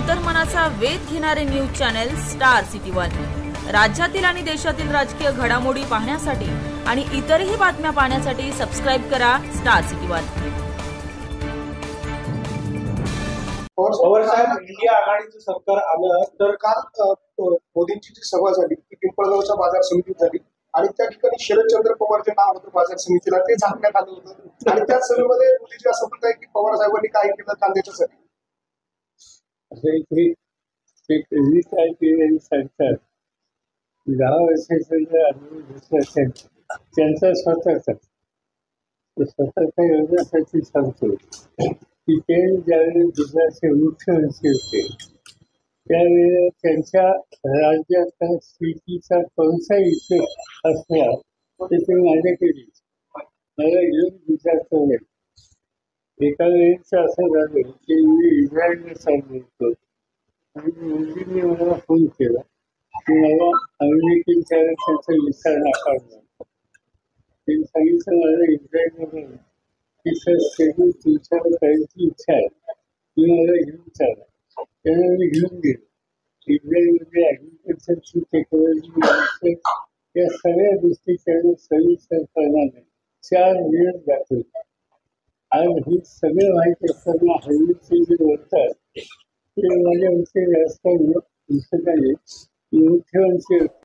अंतर्मनाचा वेध घेणारे news channel star city one. राज्यातील आणि देशातील राजकीय घडामोडी पाहण्यासाठी आणि इतरही बातम्या पाहण्यासाठी सबस्क्राइब करा स्टार सिटी वन। पवार साहेब, इंडिया आघाडीचं सरकार आलं तर काल मोदींची जी सभा झाली ती पिंपळगावच्या बाजार समितीत झाली आणि त्या ठिकाणी शरदचंद्र पवार जे नाव होतं बाजार समितीला ते झाकण्यात आलं होतं आणि त्या सभेमध्ये मोदीजी असं म्हणत आहे की पवार साहेबांनी काय केलं कांद्याच्यासाठी। काय केलेली सरकार 10 वर्षाचा जर अनुभव घेतला असेल त्यांचा स्वतःच्या योजनेसाठी सांगतो की ते ज्यावेळी गुजरातचे मुख्यमंत्री होते त्यावेळेला त्यांच्या राज्याच्या स्थितीचा कोणताही इथे असला तर ते माझ्याकडे मला घेऊन गुजरातकडे एका वेळेचं असं झालं की मी इस्रायलला चाललो होतो आणि मोदींनी मला फोन केला की मला अमेरिकेच्या त्यांचा विसा नाकारला। त्यांनी सांगितलं मला इस्रायलमध्ये की सर शेड्यूल तुमच्याकडे करायची इच्छा आहे, तुम्ही मला घेऊन चाला। त्यांना मी घेऊन गेलो। इस्रायलमध्ये ॲग्रिकल्चरची टेक्नॉलॉजी या सगळ्या गोष्टी त्यांना सविस्तर करणारे 4 दिवस दाखवले। आज ही सगळं माहिती असताना हल्लीचे जे बोलतात ते माझ्या विषयी जास्त दिसत आहे। मुख्यमंत्री